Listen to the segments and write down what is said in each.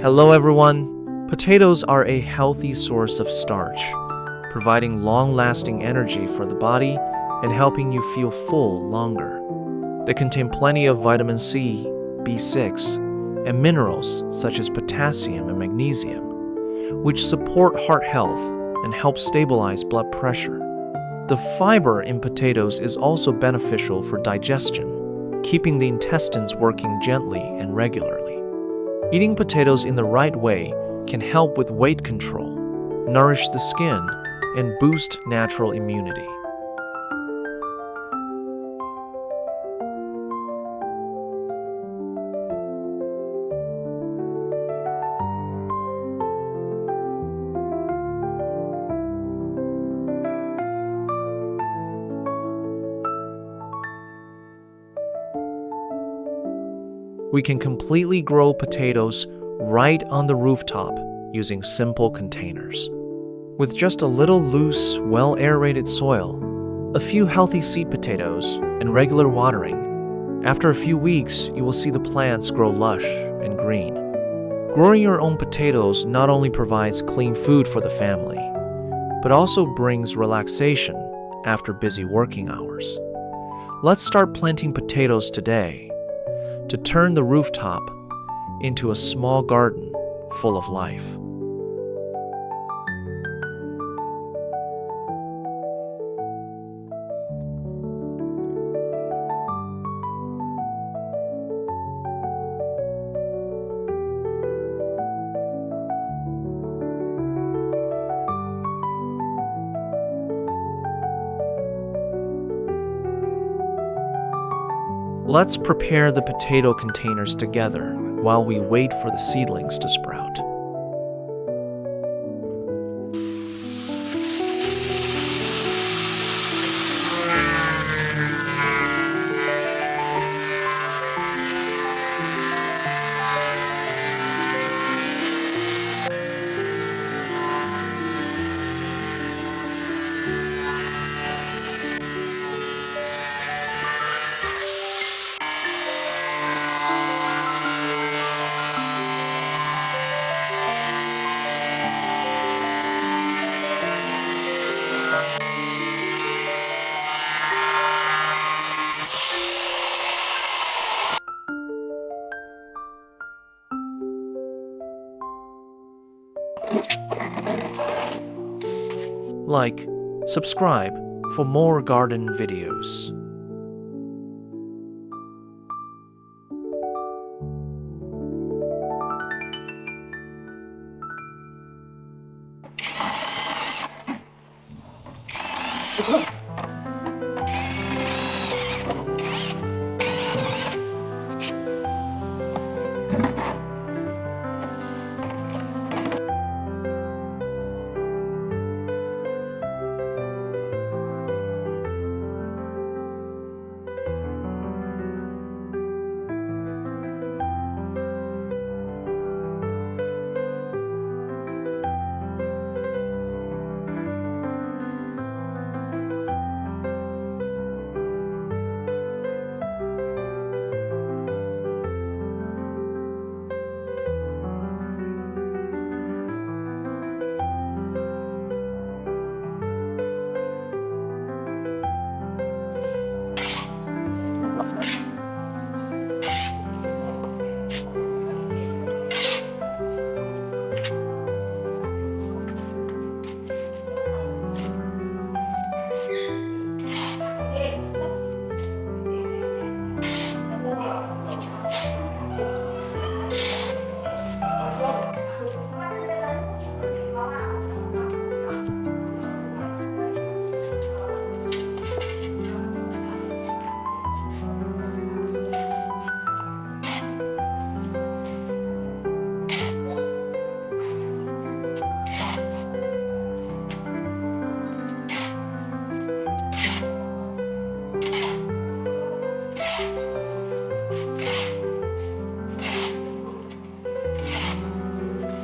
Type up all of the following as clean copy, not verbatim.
Hello everyone! Potatoes are a healthy source of starch, providing long-lasting energy for the body and helping you feel full longer. They contain plenty of vitamin C, B6, and minerals such as potassium and magnesium, which support heart health and help stabilize blood pressure. The fiber in potatoes is also beneficial for digestion, keeping the intestines working gently and regularly. Eating potatoes in the right way can help with weight control, nourish the skin, and boost natural immunity. We can completely grow potatoes right on the rooftop using simple containers. With just a little loose, well-aerated soil, a few healthy seed potatoes, and regular watering, after a few weeks you will see the plants grow lush and green. Growing your own potatoes not only provides clean food for the family, but also brings relaxation after busy working hours. Let's start planting potatoes today to turn the rooftop into a small garden full of life. Let's prepare the potato containers together while we wait for the seedlings to sprout. Like, subscribe for more garden videos.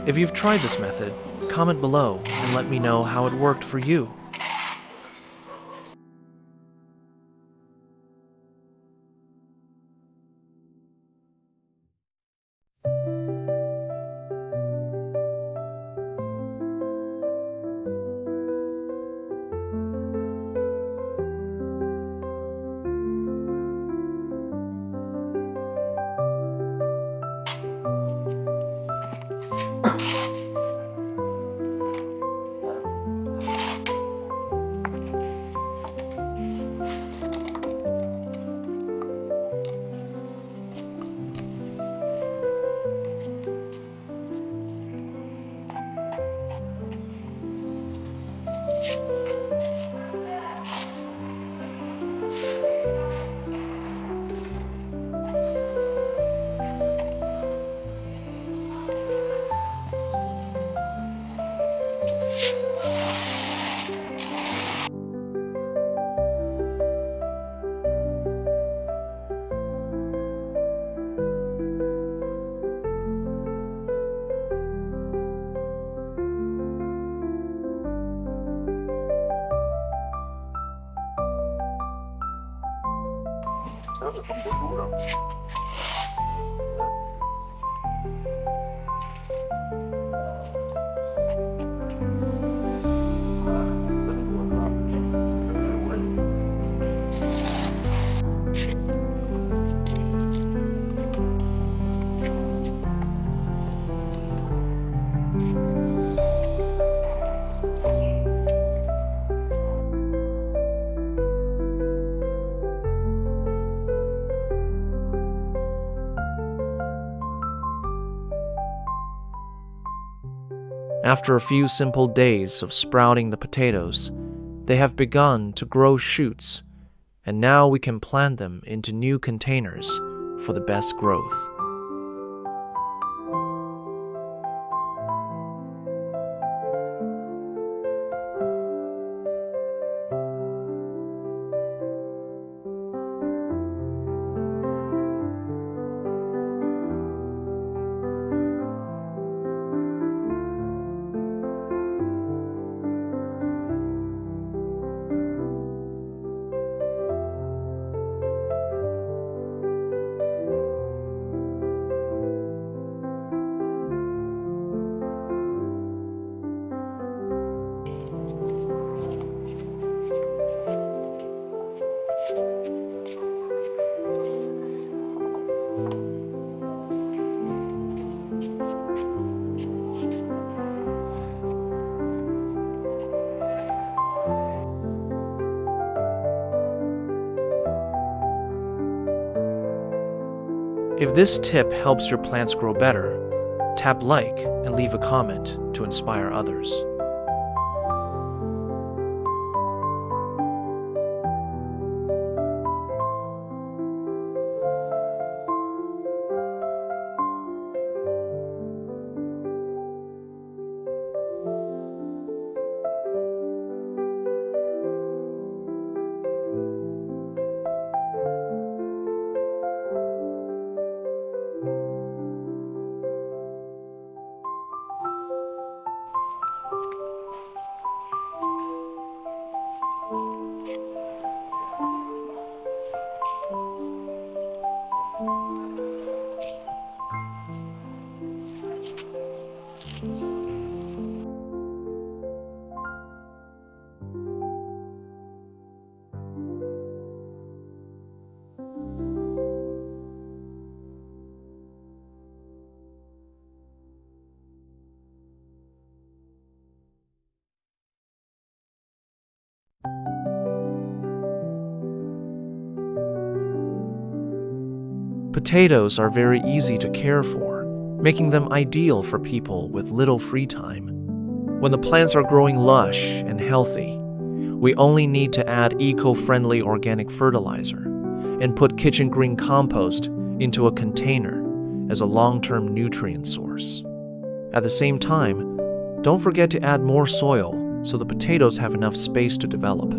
If you've tried this method, comment below and let me know how it worked for you. After a few simple days of sprouting the potatoes, they have begun to grow shoots, and now we can plant them into new containers for the best growth. If this tip helps your plants grow better, tap like and leave a comment to inspire others. Potatoes are very easy to care for, making them ideal for people with little free time. When the plants are growing lush and healthy, we only need to add eco-friendly organic fertilizer and put kitchen green compost into a container as a long-term nutrient source. At the same time, don't forget to add more soil so the potatoes have enough space to develop.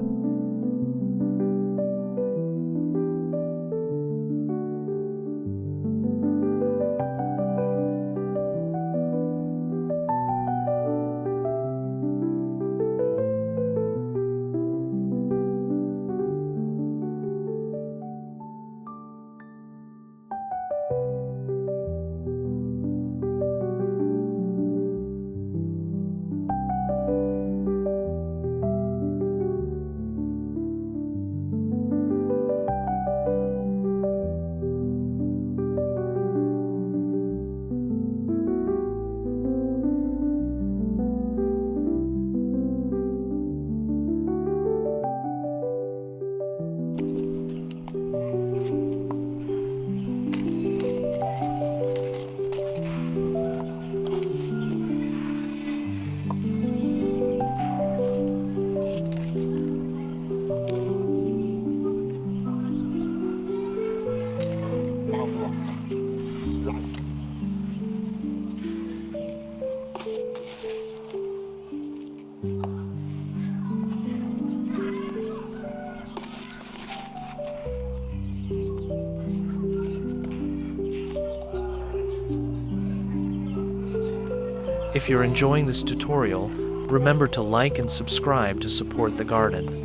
If you're enjoying this tutorial, remember to like and subscribe to support the garden.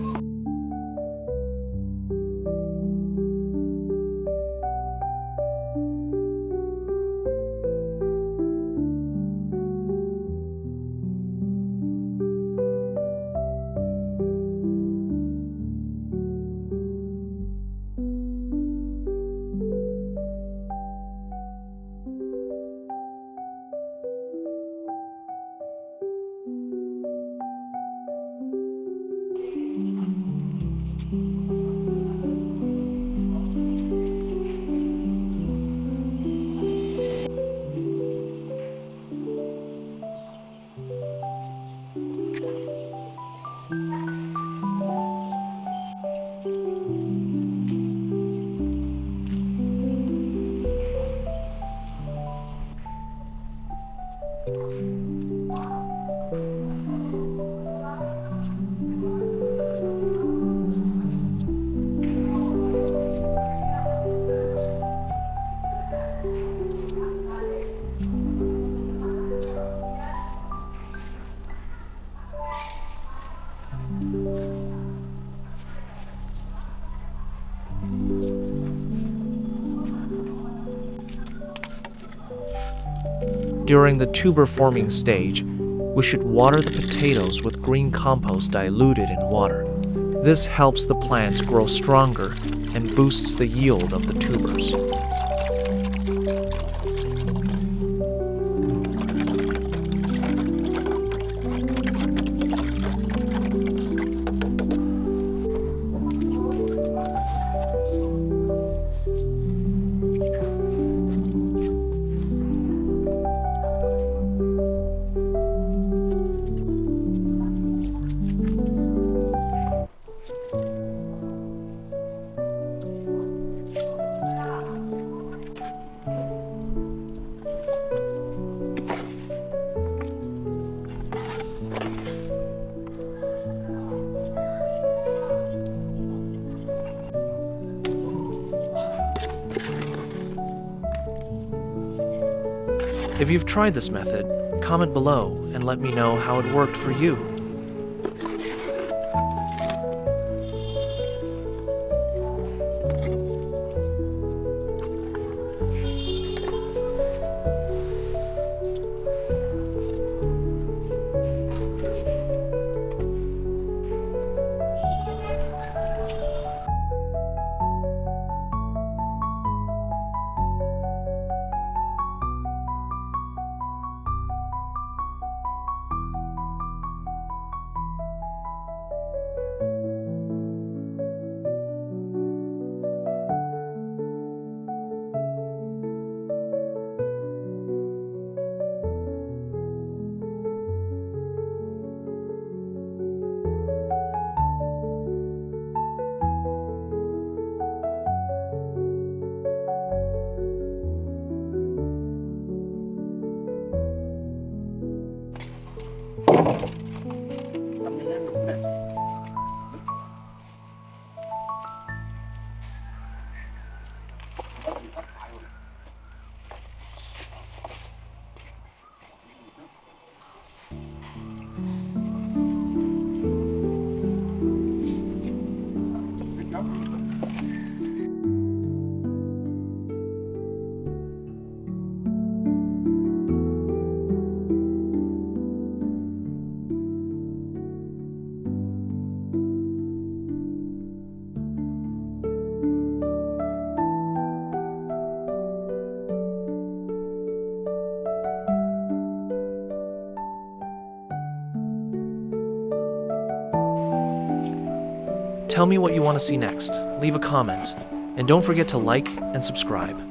During the tuber forming stage, we should water the potatoes with green compost diluted in water. This helps the plants grow stronger and boosts the yield of the tubers. If you've tried this method, comment below and let me know how it worked for you. Tell me what you want to see next, leave a comment, and don't forget to like and subscribe.